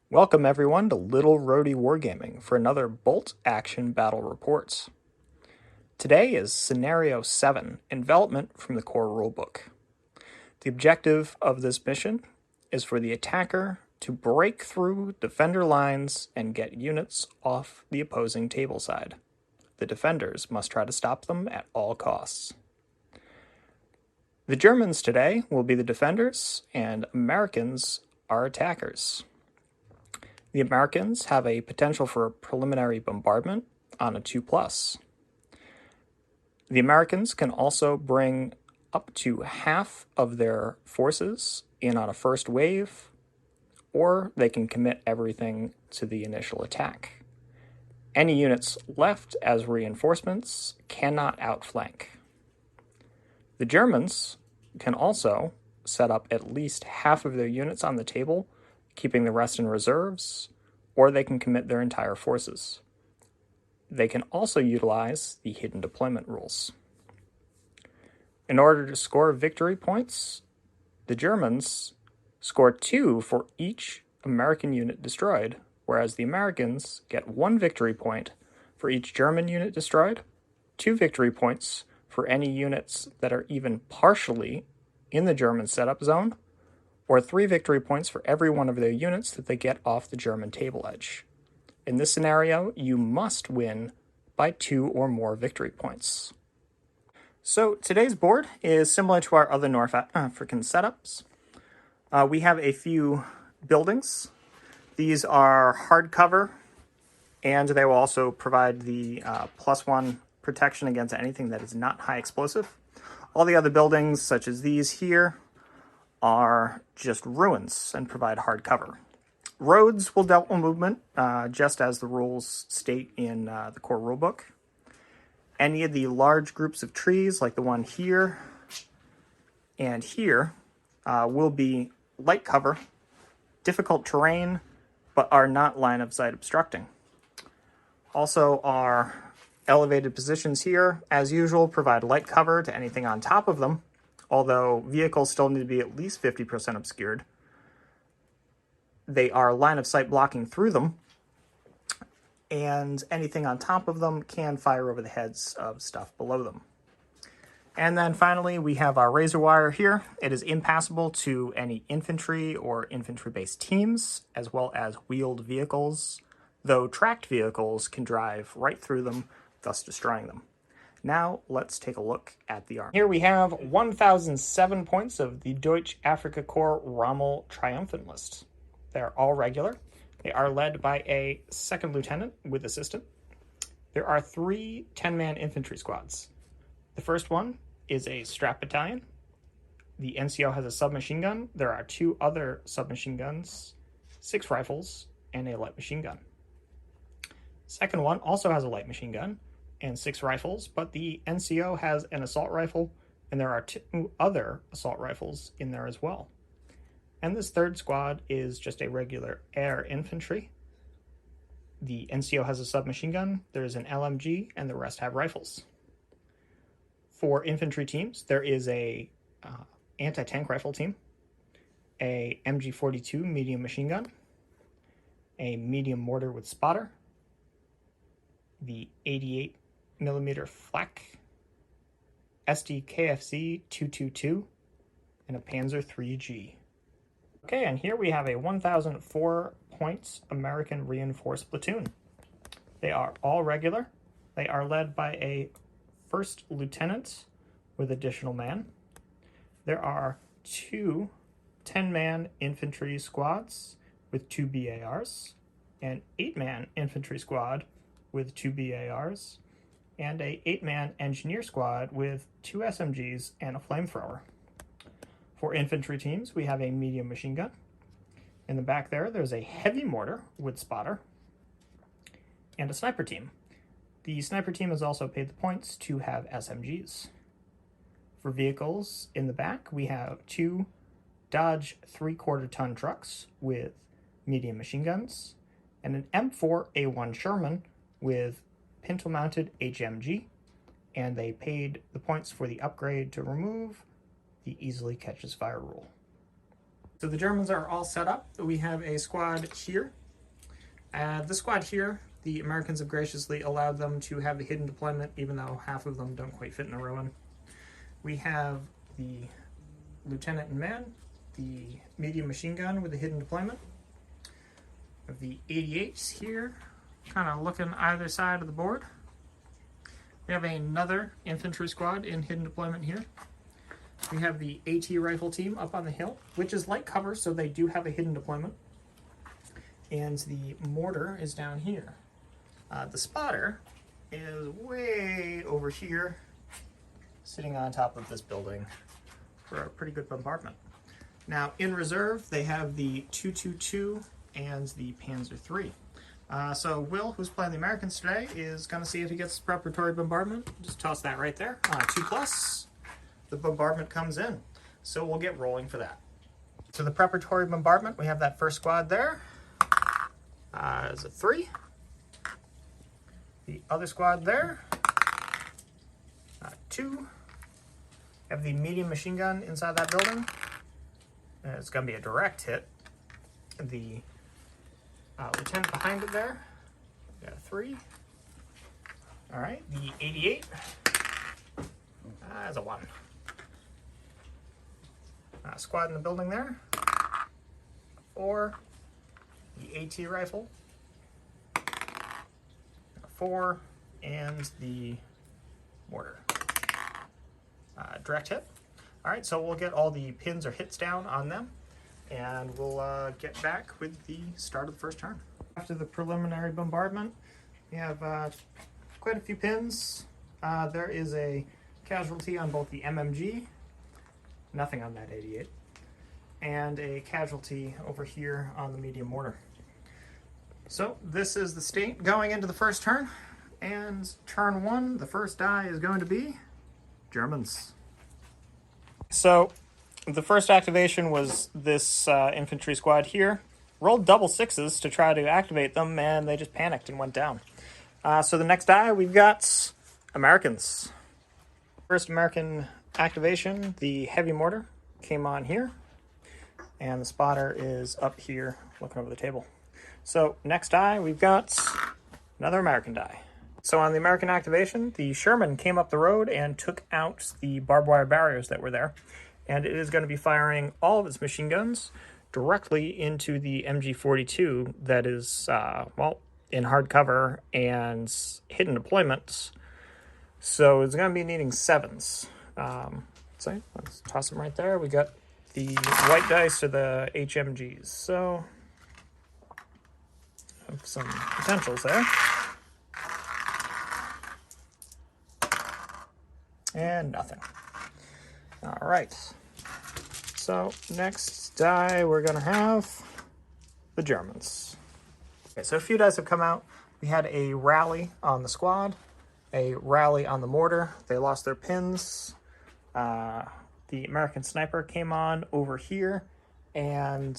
Welcome everyone to Little Rhody Wargaming for another Bolt Action Battle Reports. Today is Scenario 7, Envelopment from the Core Rulebook. The objective of this mission is for the attacker to break through defender lines and get units off the opposing table side. The defenders must try to stop them at all costs. The Germans today will be the defenders, and Americans are attackers. The Americans have a potential for a preliminary bombardment on a 2+. The Americans can also bring up to half of their forces in on a first wave, or they can commit everything to the initial attack. Any units left as reinforcements cannot outflank. The Germans can also set up at least half of their units on the table, keeping the rest in reserves, or they can commit their entire forces. They can also utilize the hidden deployment rules. In order to score victory points, the Germans score 2 for each American unit destroyed, whereas the Americans get 1 victory point for each German unit destroyed, 2 victory points for any units that are even partially in the German setup zone, or 3 victory points for every one of their units that they get off the German table edge. In this scenario, you must win by 2 or more victory points. So today's board is similar to our other North African setups. We have a few buildings. These are hardcover, and they will also provide the +1 protection against anything that is not high explosive. All the other buildings, such as these here, are just ruins and provide hard cover. Roads will deal with movement, just as the rules state in the core rulebook. Any of the large groups of trees, like the one here and here, will be light cover, difficult terrain, but are not line of sight obstructing. Also, our elevated positions here, as usual, provide light cover to anything on top of them, although vehicles still need to be at least 50% obscured. They are line of sight blocking through them, and anything on top of them can fire over the heads of stuff below them. And then finally, we have our razor wire here. It is impassable to any infantry or infantry-based teams, as well as wheeled vehicles, though tracked vehicles can drive right through them, thus destroying them. Now, let's take a look at the army. Here we have 1,007 points of the Deutsche Afrika Korps Rommel Triumphant List. They are all regular. They are led by a second lieutenant with assistant. There are 3 10-man infantry squads. The first one is a strap battalion. The NCO has a submachine gun. There are 2 other submachine guns, 6 rifles, and a light machine gun. Second one also has a light machine gun and 6 rifles, but the NCO has an assault rifle, and there are 2 other assault rifles in there as well. And this third squad is just a regular air infantry. The NCO has a submachine gun, there's an LMG, and the rest have rifles. For infantry teams, there is a anti-tank rifle team, a MG42 medium machine gun, a medium mortar with spotter, the 88mm flak, SD KFC 222, and a Panzer 3G. Okay, and here we have a 1,004 points American reinforced platoon. They are all regular. They are led by a first lieutenant with additional man. There are 2 10-man infantry squads with 2 BARs, an 8-man infantry squad with 2 BARs, and a 8-man engineer squad with 2 SMGs and a flamethrower. For infantry teams, we have a medium machine gun. In the back there's a heavy mortar with spotter, and a sniper team. The sniper team has also paid the points to have SMGs. For vehicles in the back, we have 2 Dodge 3/4-ton trucks with medium machine guns, and an M4A1 Sherman with pintle-mounted HMG, and they paid the points for the upgrade to remove the easily catches fire rule. So the Germans are all set up. We have a squad here. This squad here, the Americans have graciously allowed them to have the hidden deployment, even though half of them don't quite fit in a ruin. We have the lieutenant in man, the medium machine gun with the hidden deployment. We have the 88s here, kind of looking either side of the board. We have another infantry squad in hidden deployment here. We have the AT rifle team up on the hill, which is light cover, so they do have a hidden deployment. And the mortar is down here. The spotter is way over here, sitting on top of this building for a pretty good bombardment. Now, in reserve, they have the 222 and the Panzer III. So Will, who's playing the Americans today, is going to see if he gets preparatory bombardment. Just toss that right there. 2+. The bombardment comes in. So we'll get rolling for that. So the preparatory bombardment, we have that first squad there. Is a 3. The other squad there. 2. Have the medium machine gun inside that building. It's going to be a direct hit. The lieutenant behind it there. Got a 3. All right, the 88. That's a 1. Squad in the building there. 4. The AT rifle. 4. And the mortar. Direct hit. All right, so we'll get all the pins or hits down on them, and we'll get back with the start of the first turn. After the preliminary bombardment, we have quite a few pins. There is a casualty on both the MMG, nothing on that 88, and a casualty over here on the medium mortar. So this is the state going into the first turn, and turn 1, the first die is going to be Germans. So the first activation was this infantry squad here. Rolled double 6s to try to activate them, and they just panicked and went down. So the next die, we've got Americans. First American activation, the heavy mortar came on here, and the spotter is up here looking over the table. So next die, we've got another American die. So on the American activation, the Sherman came up the road and took out the barbed wire barriers that were there. And it is going to be firing all of its machine guns directly into the MG42 that is, well, in hard cover and hidden deployments. So it's going to be needing 7s. So let's toss them right there. We got the white dice or the HMGs. So have some potentials there. And nothing. All right. So next die we're going to have the Germans. Okay, so a few dice have come out. We had a rally on the squad, a rally on the mortar. They lost their pins. The American sniper came on over here, and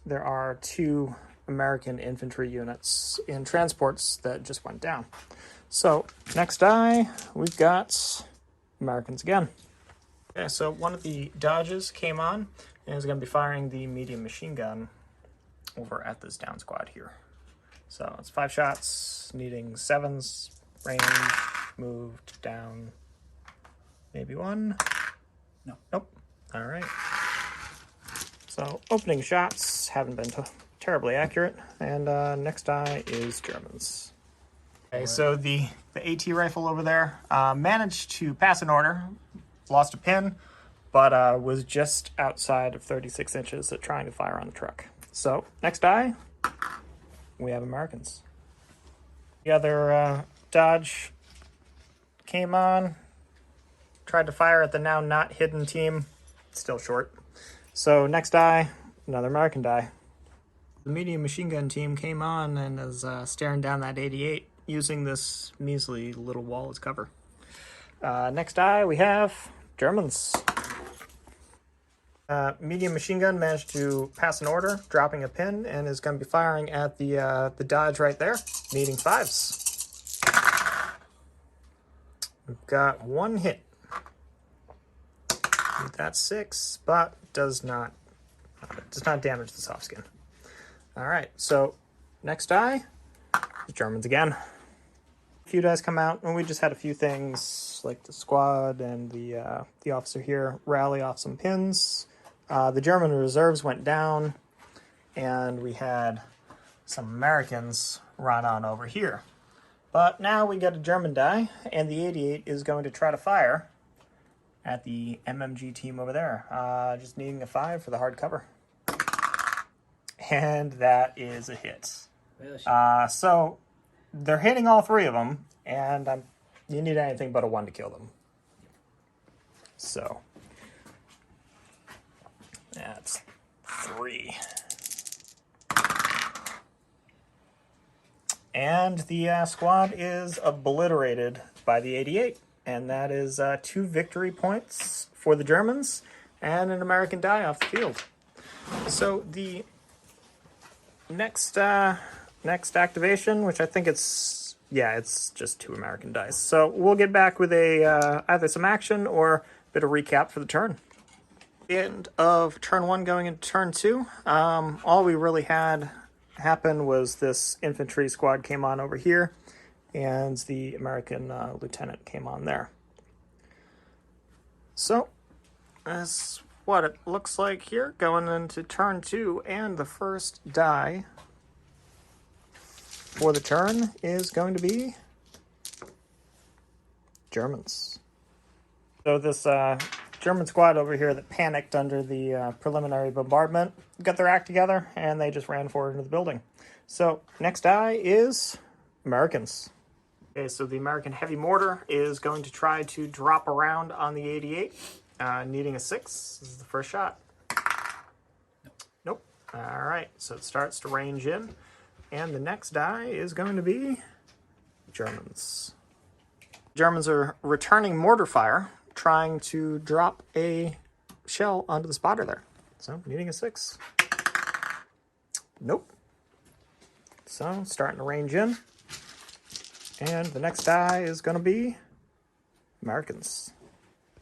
there are 2 American infantry units in transports that just went down. So next die, we've got Americans again. Okay, so one of the Dodges came on and is going to be firing the medium machine gun over at this down squad here. So it's 5 shots, needing 7s, range, moved down, maybe 1. No. Nope. All right. So opening shots haven't been terribly accurate, and next die is Germans. Okay, so the AT rifle over there managed to pass an order, lost a pin, but was just outside of 36 inches at trying to fire on the truck. So next die, we have Americans. The other Dodge came on, tried to fire at the now not hidden team, still short. So next die, another American die. The medium machine gun team came on and is staring down that 88. Using this measly little wall as cover. Next die, we have Germans. Medium machine gun managed to pass an order, dropping a pin, and is going to be firing at the Dodge right there, needing 5s. We've got 1 hit. That's 6, but does not does not damage the soft skin. All right, so next die, the Germans again. A few dice come out, and we just had a few things like the squad and the officer here rally off some pins. The German reserves went down, and we had some Americans run on over here. But now we get a German die, and the 88 is going to try to fire at the MMG team over there. Just needing a 5 for the hard cover. And that is a hit. So they're hitting all 3 of them, and you need anything but a 1 to kill them. So that's 3. And the squad is obliterated by the 88. And that is 2 victory points for the Germans and an American die off the field. So the next activation, which I think it's just 2 American dice. So we'll get back with either some action or a bit of recap for the turn. The end of turn 1 going into turn 2. All we really had happen was this infantry squad came on over here, and the American lieutenant came on there. So that's what it looks like here going into turn 2, and the first die for the turn is going to be Germans. So this German squad over here that panicked under the preliminary bombardment got their act together, and they just ran forward into the building. So next die is Americans. Okay, so the American heavy mortar is going to try to drop around on the 88, needing a 6. This is the first shot. Nope. All right, so it starts to range in, and the next die is going to be Germans. Germans are returning mortar fire, trying to drop a shell onto the spotter there. So needing a 6. Nope. So starting to range in. And the next die is going to be Americans.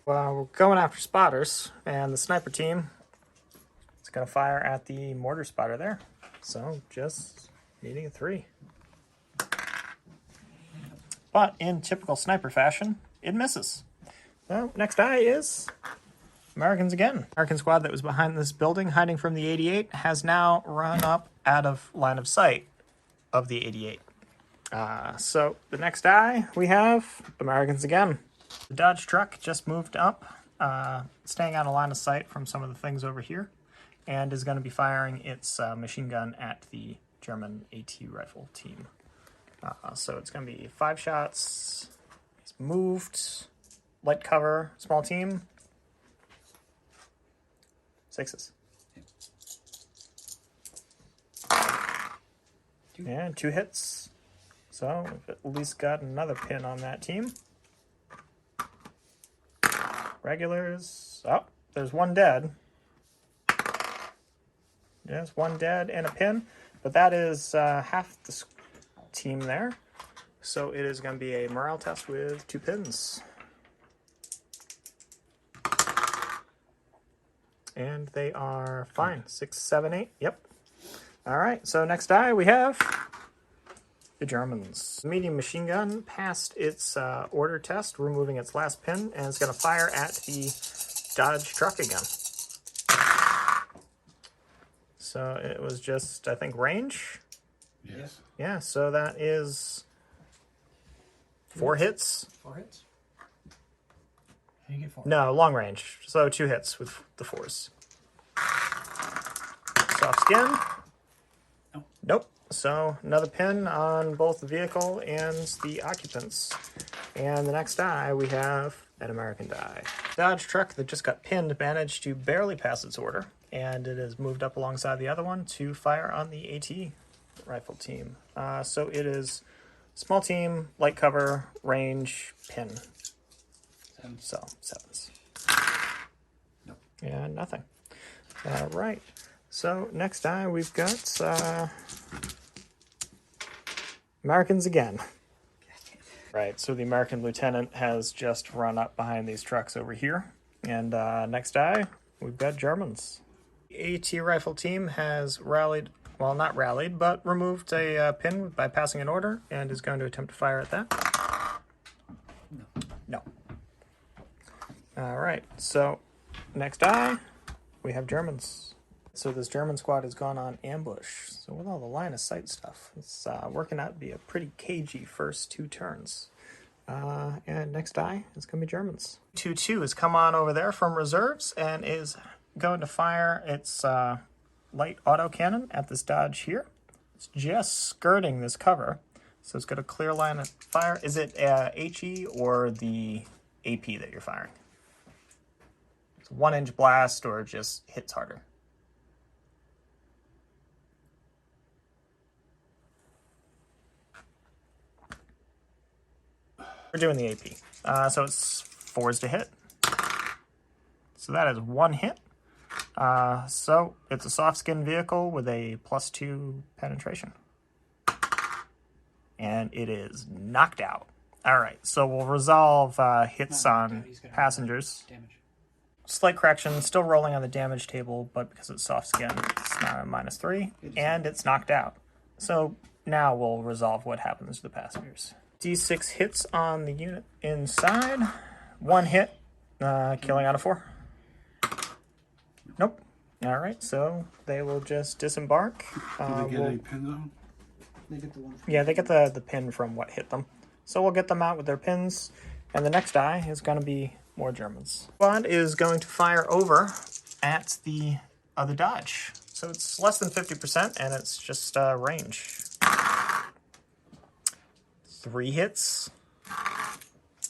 Well, we're going after spotters, and the sniper team is going to fire at the mortar spotter there. So just needing a 3. But in typical sniper fashion, it misses. So next die is Americans again. American squad that was behind this building hiding from the 88 has now run up out of line of sight of the 88. So the next die we have Americans again. The Dodge truck just moved up, staying out of line of sight from some of the things over here, and is going to be firing its machine gun at the German AT rifle team. So it's going to be 5 shots. He's moved. Light cover, small team. 6s. And 2 hits. So we've at least got another pin on that team. Regulars. Oh, there's 1 dead. Yes, 1 dead and a pin. But that is half the team there. So it is going to be a morale test with 2 pins. And they are fine. 6, 7, 8. Yep. All right. So next die we have the Germans. The medium machine gun passed its order test, removing its last pin, and it's going to fire at the Dodge truck again. So it was just, I think, range. Yes. Yeah. So that is 4 hits. 4 hits? You get 4. No, long range. So 2 hits with the 4s. Soft skin. No. Nope. So another pin on both the vehicle and the occupants. And the next die, we have an American die. Dodge truck that just got pinned managed to barely pass its order, and it has moved up alongside the other one to fire on the AT rifle team. So it is small team, light cover, range, pin. 7. So 7s. Nope. And nothing. All right. So next die we've got Americans again. Right. So the American lieutenant has just run up behind these trucks over here. And next die we've got Germans. The AT rifle team has rallied, well, not rallied, but removed a pin by passing an order and is going to attempt to fire at that. No. All right, so next die, we have Germans. So this German squad has gone on ambush. So with all the line of sight stuff, it's working out to be a pretty cagey first 2 turns. And next die is going to be Germans. 2-2 has come on over there from reserves and is going to fire its light autocannon at this dodge here. It's just skirting this cover, so it's got a clear line of fire. Is it HE or the AP that you're firing? It's a 1-inch blast or it just hits harder? We're doing the AP. So it's 4s to hit. So that is 1 hit. So it's a soft skin vehicle with a +2 penetration. And it is knocked out. All right, so we'll resolve hits on passengers. Slight correction, still rolling on the damage table, but because it's soft skin, it's now a -3, and it's knocked out. So now we'll resolve what happens to the passengers. D6 hits on the unit inside. 1 hit, killing out of 4. Nope. All right, so they will just disembark. Do they get any pins on? They get the one. Yeah, they get the pin from what hit them. So we'll get them out with their pins. And the next die is going to be more Germans. Squad is going to fire over at the other dodge. So it's less than 50%, and it's just range. 3 hits.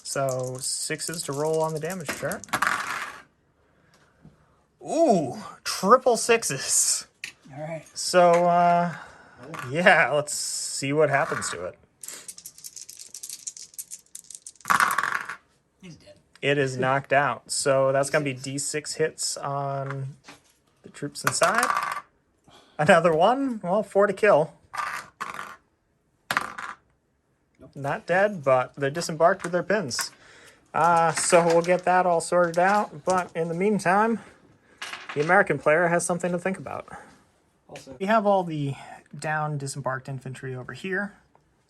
So 6s to roll on the damage chart. Ooh, triple 6s. All right. So, yeah, let's see what happens to it. He's dead. It is knocked out. So that's going to be D6 hits on the troops inside. Another 1. Well, 4 to kill. Not dead, but they're disembarked with their pins. So we'll get that all sorted out. But in the meantime, the American player has something to think about. Also, We have all the down disembarked infantry over here,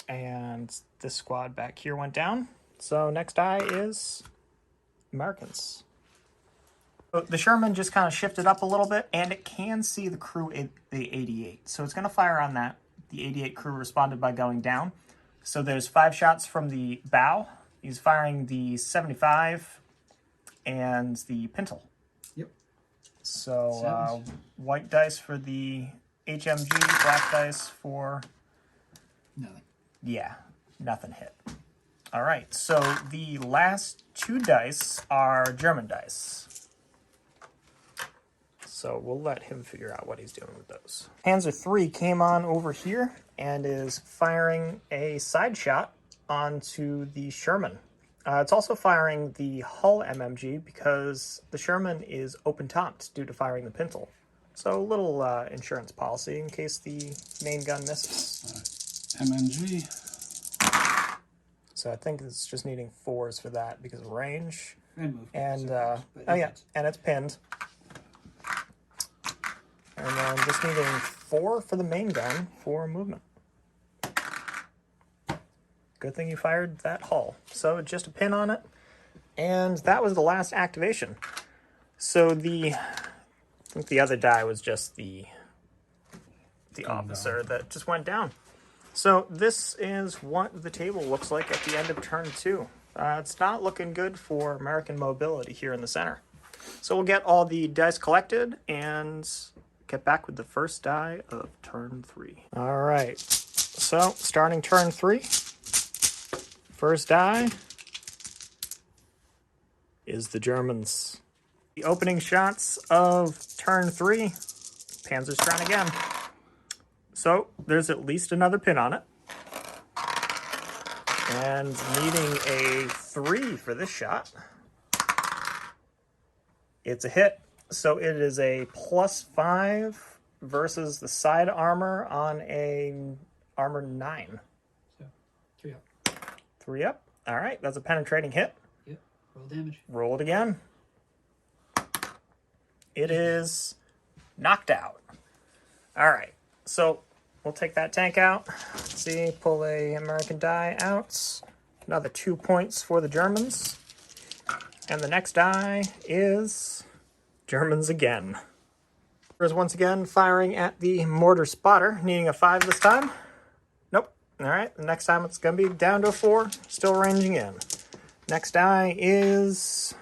and this squad back here went down. So next die is Americans. So the Sherman just kind of shifted up a little bit, and it can see the crew in the 88. So it's going to fire on that. The 88 crew responded by going down. So there's 5 shots from the bow. He's firing the 75 and the pintle. Yep. So white dice for the HMG, black dice for... nothing. Yeah, nothing hit. All right, so the last 2 dice are German dice. So we'll let him figure out what he's doing with those. Panzer III came on over here and is firing a side shot onto the Sherman. It's also firing the Hull MMG because the Sherman is open-topped due to firing the pintle. So a little insurance policy in case the main gun misses. MNG. So I think it's just needing 4s for that because of range. And move. And, but oh yeah, it's- and it's pinned. And then just needing 4 for the main gun for movement. Good thing you fired that hull. So just a pin on it. And that was the last activation. So I think the other die was just the officer that just went down. So this is what the table looks like at the end of turn 2. It's not looking good for American mobility here in the center. So we'll get all the dice collected and get back with the first die of turn 3. All right. So starting turn 3. First die is the Germans. The opening shots of turn 3. Panzer's trying again. So there's at least another pin on it. And needing a 3 for this shot. It's a hit. So it is a +5 versus the side armor on a armor 9. So, 3 up. 3 up. All right, that's a penetrating hit. Yep. Roll damage. Roll it again. It is knocked out. All right, so we'll take that tank out. Let's see, pull a American die out. Another 2 points for the Germans. And the next die is Germans again. Here's once again firing at the mortar spotter, needing a 5 this time. Nope. All right, the next time it's going to be down to a 4, still ranging in. Next die is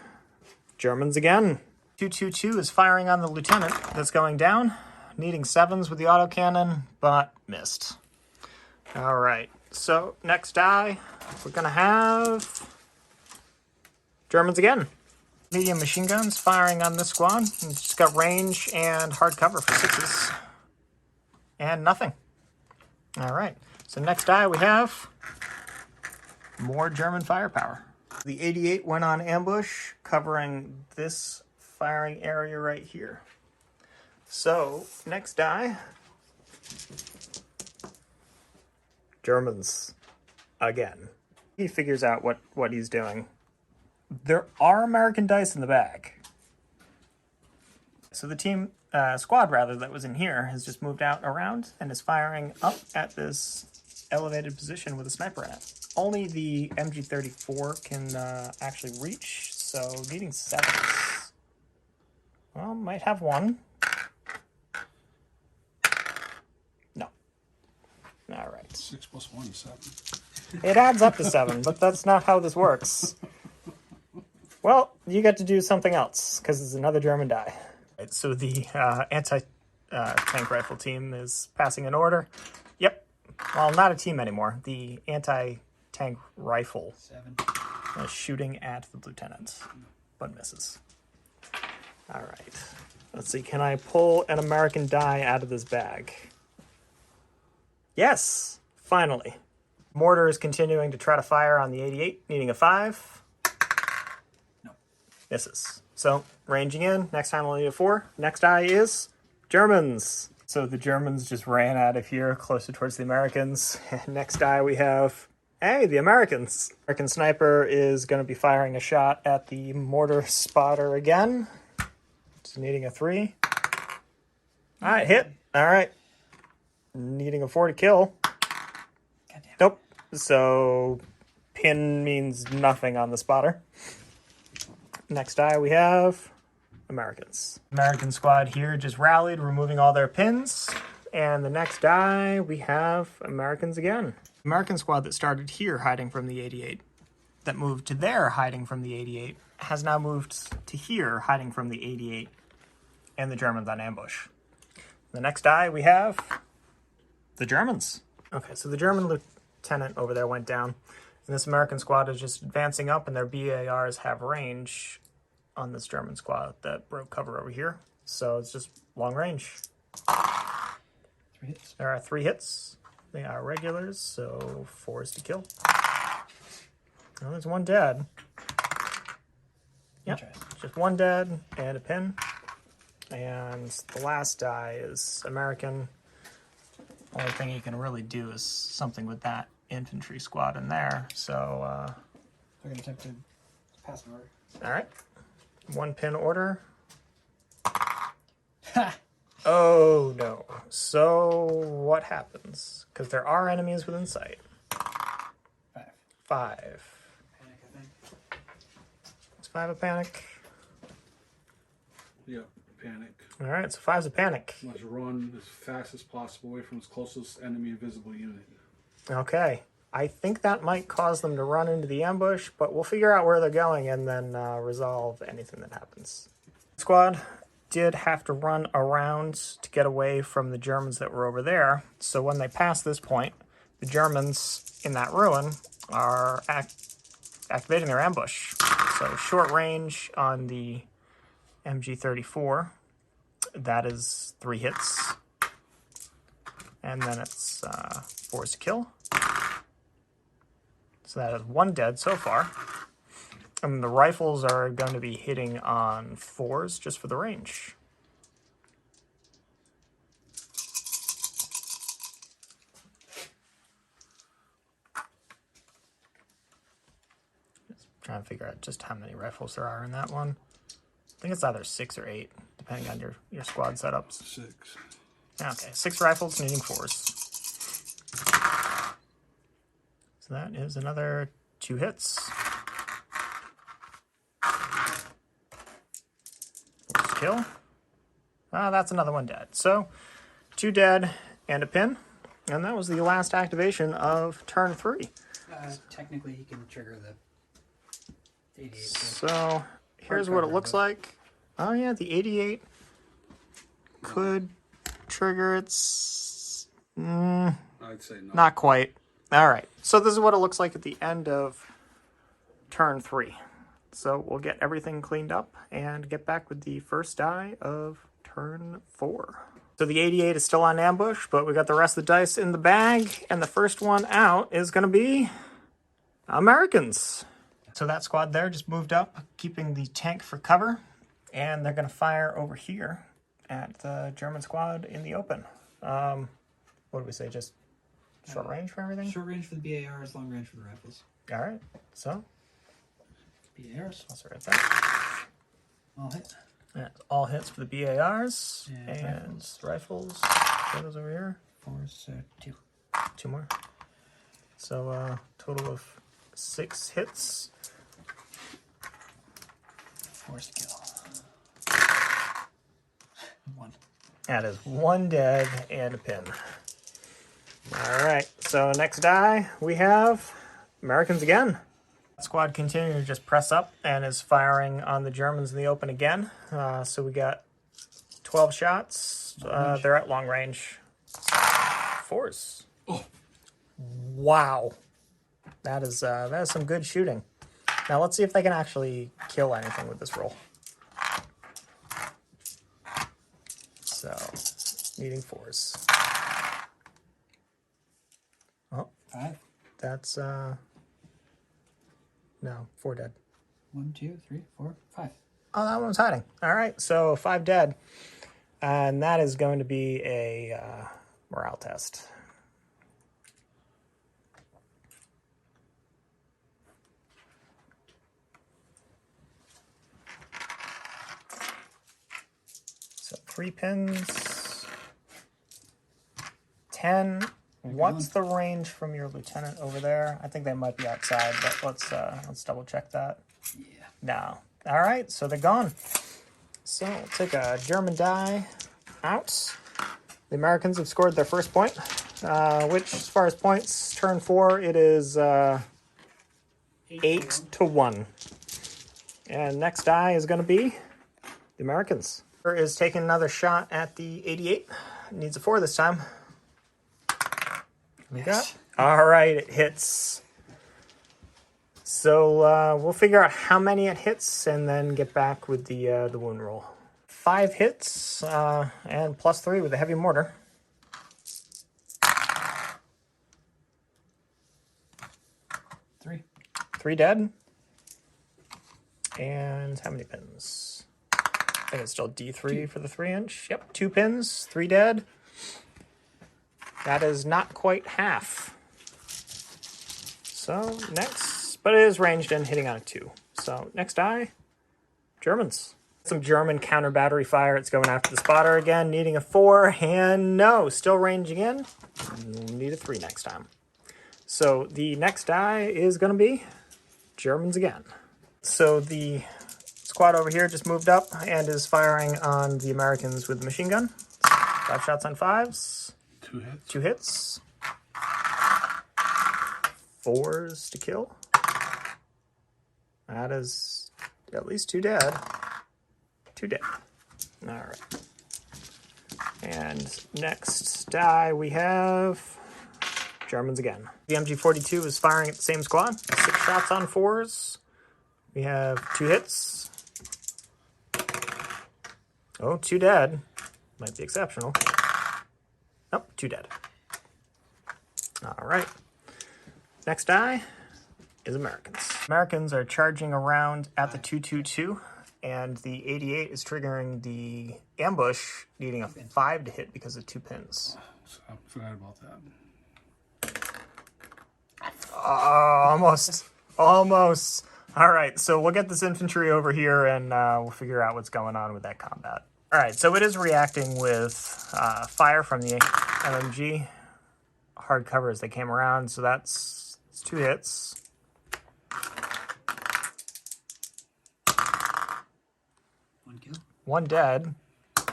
Germans again. 222 is firing on the lieutenant that's going down, needing 7s with the autocannon, but missed. All right, so next die, we're going to have Germans again. Medium machine guns firing on this squad. It's got range and hard cover for 6s. And nothing. All right, so next die we have more German firepower. The 88 went on ambush, covering this firing area right here. So, next die, Germans again. He figures out what he's doing. There are American dice in the back. So the squad rather, that was in here has just moved out around and is firing up at this elevated position with a sniper in it. Only the MG34 can actually reach, so needing 7s. Well, might have 1. No. All right. 6 plus 1 is 7. It adds up to 7, but that's not how this works. Well, you get to do something else, because it's another German die. Right, so the anti-tank rifle team is passing an order. Yep. Well, not a team anymore. The anti-tank rifle 7. is shooting at the lieutenant, but misses. All right. Let's see. Can I pull an American die out of this bag? Yes, finally. Mortar is continuing to try to fire on the 88, needing a 5. No. Misses. So, ranging in. Next time we'll need a 4. Next die is Germans. So the Germans just ran out of here, closer towards the Americans. And next die we have, hey, the Americans. American sniper is going to be firing a shot at the mortar spotter again. Just needing a 3. All right, hit. All right. Needing a 4 to kill. Goddamn. Nope. So pin means nothing on the spotter. Next die we have Americans. American squad here just rallied, removing all their pins. And the next die we have Americans again. American squad that started here hiding from the 88, that moved to there hiding from the 88, has now moved to here hiding from the 88 and the Germans on ambush. The next die we have the Germans. Okay, so the German lieutenant over there went down. And this American squad is just advancing up, and their BARs have range on this German squad that broke cover over here. So it's just long range. 3 hits. There are 3 hits. They are regulars, so 4 is to kill. Well, there's 1 dead. Yep, just 1 dead and a pin. And the last die is American. Only thing you can really do is something with that infantry squad in there. So, They're going to attempt to pass an order. all right. 1 pin order. Ha! Oh, no. So, what happens? Because there are enemies within sight. 5. 5. Panic, I think. Is 5 a panic? Yeah, panic. All right, so 5's a panic. Must run as fast as possible away from its closest enemy invisible unit. Okay. I think that might cause them to run into the ambush, but we'll figure out where they're going and then resolve anything that happens. Squad did have to run around to get away from the Germans that were over there. So when they pass this point, the Germans in that ruin are activating their ambush. So short range on the MG34. That is 3 hits. And then it's 4 to kill. So that is 1 dead so far. And the rifles are going to be hitting on 4s just for the range. Just trying to figure out just how many rifles there are in that one. I think it's either 6 or 8, depending on your squad setups. 6. Okay, 6 rifles needing 4s. So that is another 2 hits. Force kill. That's another 1 dead. So 2 dead and a pin. And that was the last activation of turn 3. Technically, he can trigger the 88. So here's what it looks like. Oh yeah, the 88 could trigger its... I'd say no. Not quite. All right, so this is what it looks like at the end of turn 3. So we'll get everything cleaned up and get back with the first die of turn 4. So the 88 is still on ambush, but we got the rest of the dice in the bag, and the first one out is going to be Americans. So that squad there just moved up, keeping the tank for cover, and they're going to fire over here at the German squad in the open. What do we say, just short range for everything? Short range for the BARs, long range for the rifles. All right, so BARs. I'll start that. All hit. Yeah, all hits for the BARs And rifles. Show those over here. 4, so 2. 2 more. So total of 6 hits. Force kill. 1. That is 1 dead and a pin. All right, so next die we have Americans again. Squad continuing to just press up and is firing on the Germans in the open again. So we got 12 shots. They're at long range. 4s. Oh. Wow. That is some good shooting. Now let's see if they can actually kill anything with this roll. So, needing 4s. Oh, 5. that's no, 4 dead. 1, 2, 3, 4, 5. Oh, that one was hiding. All right, so 5 dead. And that is going to be a morale test. So 3 pins. 10. What's the range from your lieutenant over there? I think they might be outside, but let's double check that. Yeah. No. All right, so they're gone. So we'll take a German die out. The Americans have scored their first point, which, as far as points, turn 4, it is 8 to 1. And next die is going to be the Americans. Is taking another shot at the 88. Needs a 4 this time. We got. All right, it hits. So we'll figure out how many it hits and then get back with the wound roll. 5 hits and +3 with a heavy mortar. 3. 3 dead. And how many pins? I think it's still D3 for the 3-inch. Yep, 2 pins, 3 dead. That is not quite half. So next, but it is ranged and hitting on a 2. So next die, Germans. Some German counter battery fire. It's going after the spotter again, needing a 4, and no, still ranging in. Need a 3 next time. So the next die is going to be Germans again. So the squad over here just moved up and is firing on the Americans with the machine gun. 5 shots on 5s. 2 hits. 2 hits. 4s to kill. That is at least 2 dead. 2 dead. All right. And next die we have Germans again. The MG42 is firing at the same squad. 6 shots on 4s. We have 2 hits. Oh, 2 dead. Might be exceptional. Nope, 2 dead. All right. Next die is Americans. Americans are charging around at the 222, and the 88 is triggering the ambush, needing a 5 to hit because of 2 pins. I forgot about that. Almost. Almost. All right, so we'll get this infantry over here, and we'll figure out what's going on with that combat. All right, so it is reacting with fire from the MMG. Hard cover as they came around, so it's 2 hits. One kill. 1 dead. What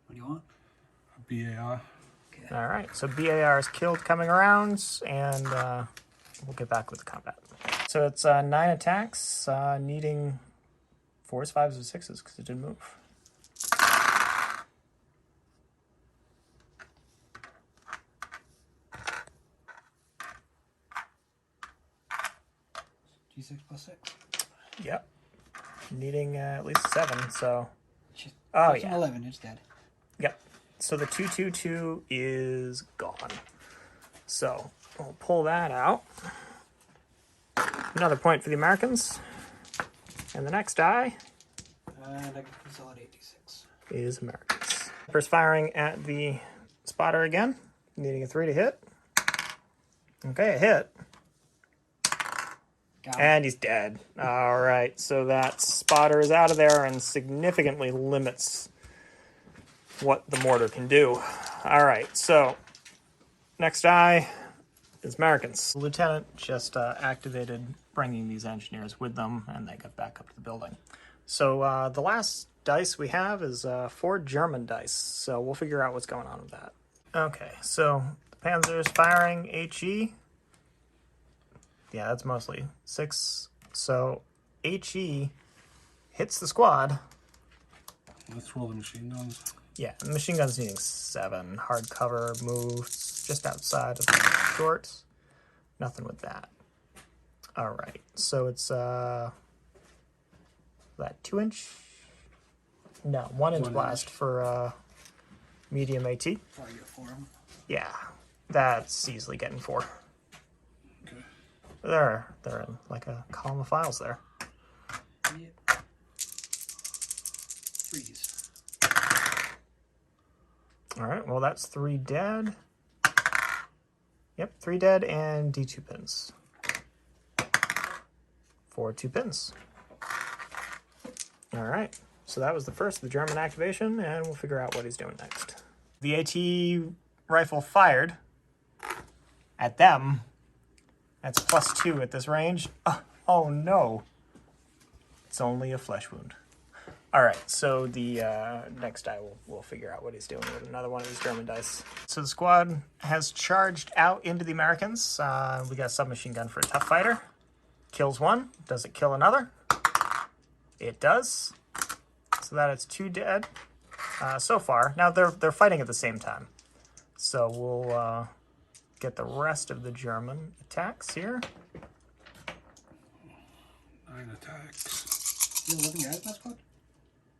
do you want? A BAR. Okay. All right, so BAR is killed coming around, and we'll get back with the combat. So it's 9 attacks, needing 4s, 5s, or 6s because it didn't move. G6 plus 6. Yep. Needing at least 7, so... Shit. Oh, It's an yeah. 11, it's dead. Yep. So the 2/2/2 is gone. So we'll pull that out. Another point for the Americans. And the next die And I can consolidate D6. is Americans. First firing at the spotter again, needing a 3 to hit. Okay, a hit. Got him. And he's dead. All right, so that spotter is out of there and significantly limits what the mortar can do. All right, so next die is Americans. The lieutenant just activated bringing these engineers with them, and they got back up to the building. So the last dice we have is 4 German dice, so we'll figure out what's going on with that. Okay, so the Panzer's firing HE. Yeah, that's mostly 6. So HE hits the squad. Let's roll the machine guns. Yeah, the machine gun's needing 7. Hard cover moves just outside of the shorts. Nothing with that. All right, so it's that 2-inch? No, 1-inch 1 blast inch. for medium AT. Probably get 4 of them. Yeah, that's easily getting 4. Okay. They're in like a column of files there. Yep. 3s. All right, well, that's 3 dead. Yep, 3 dead and D2 pins. 4 2 pins. All right, so that was the first of the German activation, and we'll figure out what he's doing next. The AT rifle fired at them. That's +2 at this range. Oh no, it's only a flesh wound. All right, so the next die we'll figure out what he's doing with another one of these German dice. So the squad has charged out into the Americans. We got a submachine gun for a tough fighter. Kills 1. Does it kill another? It does. So that is 2 dead so far. Now they're fighting at the same time. So we'll get the rest of the German attacks here. 9 attacks. You have 11 guys in that squad?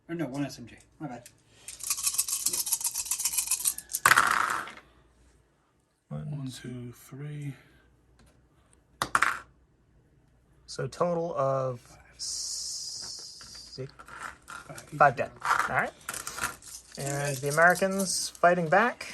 Or no, 1 SMG. My bad. 1, 2, 3. So total of 5 dead. All right. And the Americans fighting back.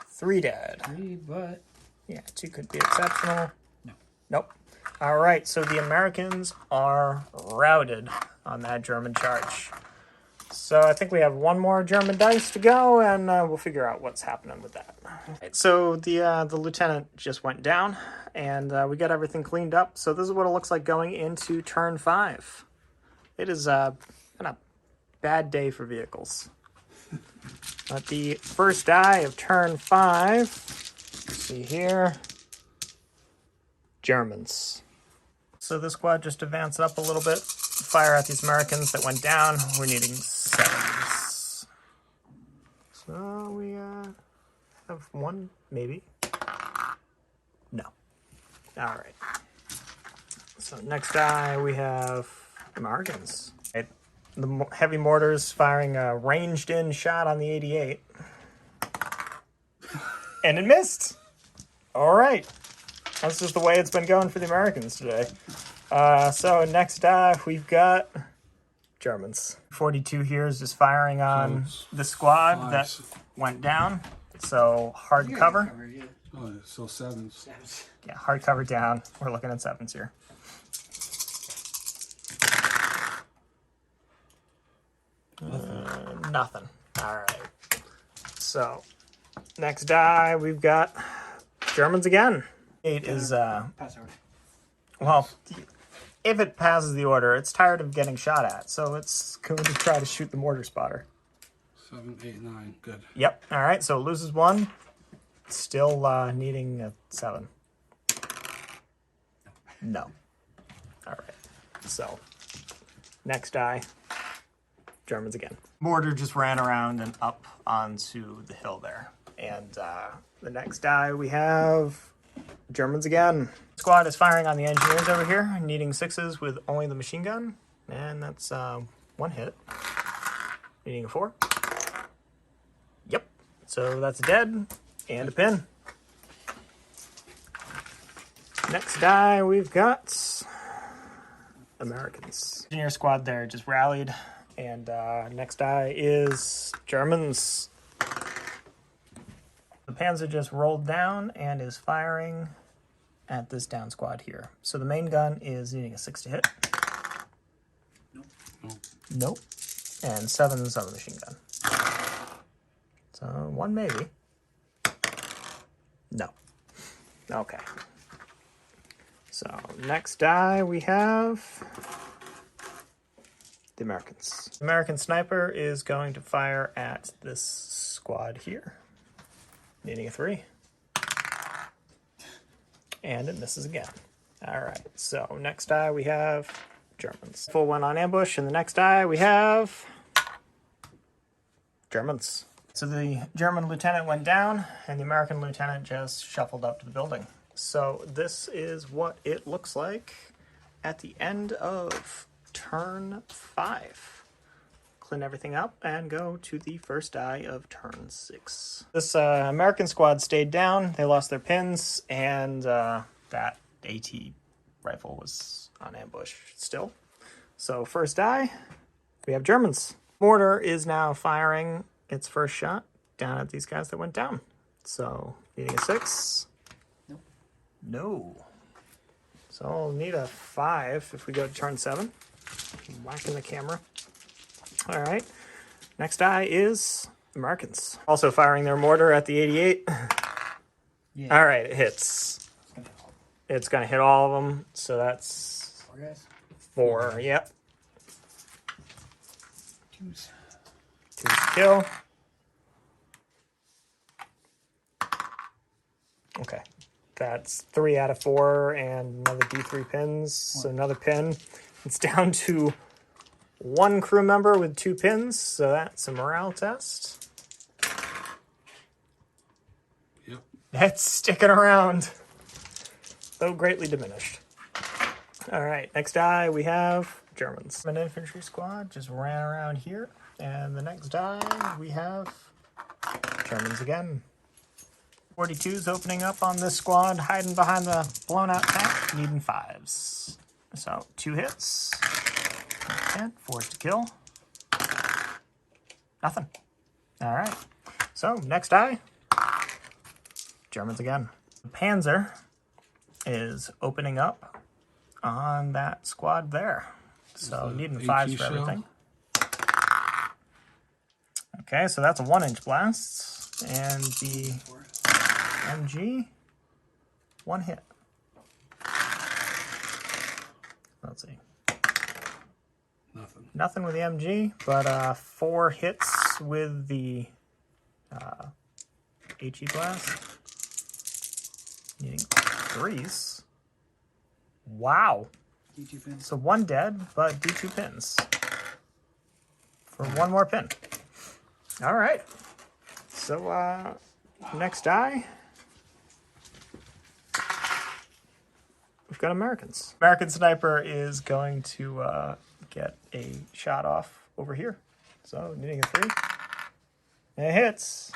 3 dead. 3, but... Yeah, 2 could be exceptional. No. Nope. All right, so the Americans are routed on that German charge. So I think we have 1 more German dice to go, and we'll figure out what's happening with that. Right, so the lieutenant just went down, and we got everything cleaned up. So this is what it looks like going into turn 5. It is been a bad day for vehicles. But the first die of turn 5, see here, Germans. So this squad just advanced up a little bit, fire at these Americans that went down. We're needing 7s. So we have 1, maybe. No. All right. So next die we have Americans. Right. The heavy mortars firing a ranged-in shot on the 88. And it missed. All right. That's just the way it's been going for the Americans today. So next we've got Germans. 42 here is just firing on the squad that went down. So hard You got cover. covered, yeah. Oh, so 7s. Stabs. Yeah, hard cover down. We're looking at 7s here. Nothing. All right. So, next die, we've got Germans again. 8 is, Pass over. well, if it passes the order, it's tired of getting shot at, so it's going to try to shoot the mortar spotter. 7, 8, 9. Good. Yep. All right, so it loses 1. Still needing a 7. No. All right. So, next die, Germans again. Mortar just ran around and up onto the hill there. And the next die we have Germans again. Squad is firing on the engineers over here, needing 6s with only the machine gun. And that's 1 hit. Needing a 4. Yep. So that's a dead and a pin. Next die we've got Americans. Engineer squad there just rallied. And next die is Germans. The Panzer just rolled down and is firing at this down squad here. So the main gun is needing a 6 to hit. Nope. And 7's on the machine gun. So 1 maybe. No. Okay. So next die we have the Americans. The American sniper is going to fire at this squad here. Needing a 3. And it misses again. All right, so next die we have Germans. Full one on ambush, and the next die we have Germans. So the German lieutenant went down, and the American lieutenant just shuffled up to the building. So this is what it looks like at the end of turn 5. Clean everything up and go to the first die of turn 6. This American squad stayed down. They lost their pins, and that AT rifle was on ambush still. So first die, we have Germans. Mortar is now firing its first shot down at these guys that went down. So needing a 6. Nope. No. So I'll need a 5 if we go to turn 7. Whacking the camera. All right. Next die is Americans. Also firing their mortar at the 88. Yeah. All right, it hits. It's going to hit all of them. So that's 4 guys. 4. Yep. 2s. 2 to kill. Okay. That's 3 out of 4 and another D3 pins. So another pin. It's down to 1 crew member with 2 pins. So that's a morale test. Yep. That's sticking around, though greatly diminished. All right, next die we have Germans. An infantry squad just ran around here. And the next die we have Germans again. 42's opening up on this squad, hiding behind the blown out tank, needing 5s. So 2 hits. And 4's to kill. Nothing. All right. So next die, Germans again. The Panzer is opening up on that squad there. So needing 5s for everything. Okay, so that's a 1-inch blast. And the MG, 1 hit. Let's see. Nothing. Nothing with the MG, but 4 hits with the HE blast. Needing 3s. Wow. D2 pins. So 1 dead, but D2 pins. For 1 more pin. All right. So next die, we've got Americans. American sniper is going to get a shot off over here. So needing a 3. And it hits.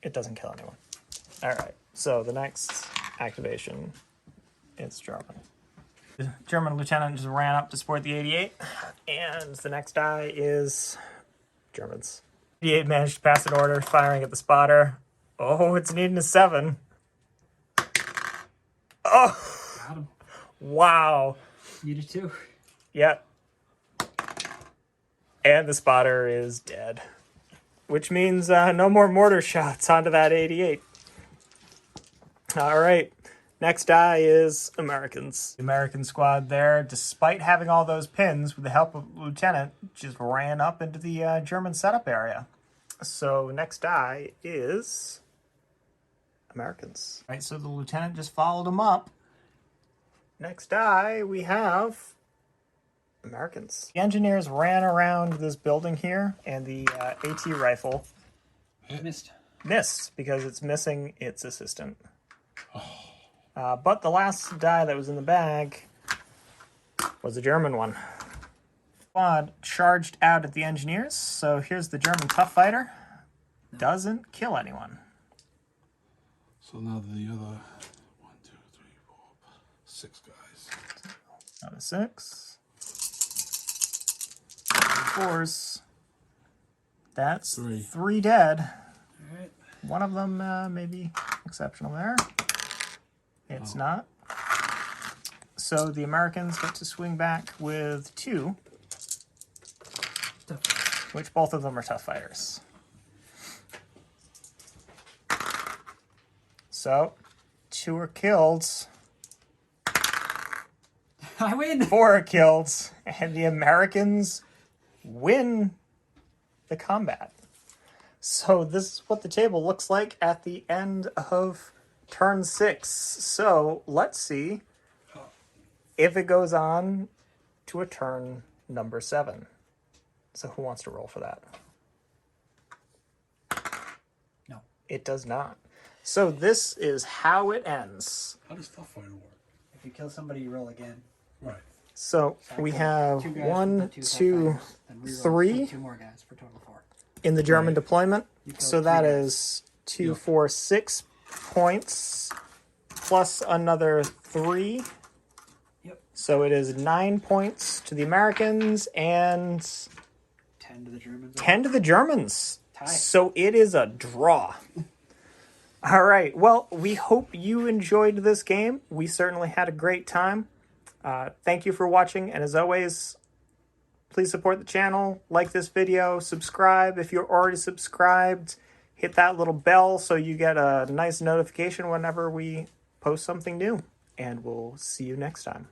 It doesn't kill anyone. All right. So the next activation is German. The German lieutenant just ran up to support the 88. And the next die is Germans. 88 managed to pass an order, firing at the spotter. Oh, it's needing a 7. Oh, Got him. wow. You did too. Yep. And the spotter is dead. Which means no more mortar shots onto that 88. All right. Next die is Americans. The American squad there, despite having all those pins, with the help of Lieutenant, just ran up into the German setup area. So next die is Americans. All right, so the Lieutenant just followed him up. Next die, we have Americans. The engineers ran around this building here, and the AT rifle missed because it's missing its assistant. But the last die that was in the bag was a German one. Squad charged out at the engineers, so here's the German tough fighter. Doesn't kill anyone. So now the other 1, 2, 3, 4, 6 guys. Another 6. 4s. That's 3 dead. All right. One of them maybe exceptional there. It's not. So the Americans get to swing back with 2, which both of them are tough fighters. So 2 are killed. I win. 4 are killed, and the Americans win the combat. So this is what the table looks like at the end of turn 6. So let's see if it goes on to a turn number 7. So who wants to roll for that? No. It does not. So this is how it ends. How does Tough Fighter work? If you kill somebody, you roll again. Right. So we have 2 guys 1, with the 2 2, tough fighters, then reroll 3 2 more guys for total 4. in the German deployment. killed So 3 that guys. is 2, 4, 6 points plus another 3. Yep. So it is 9 points to the Americans and 10 to the Germans. 10 to the Germans. Tie. So it is a draw. All right. Well, we hope you enjoyed this game. We certainly had a great time. Thank you for watching. And as always, please support the channel, like this video, subscribe. If you're already subscribed, hit that little bell so you get a nice notification whenever we post something new. And we'll see you next time.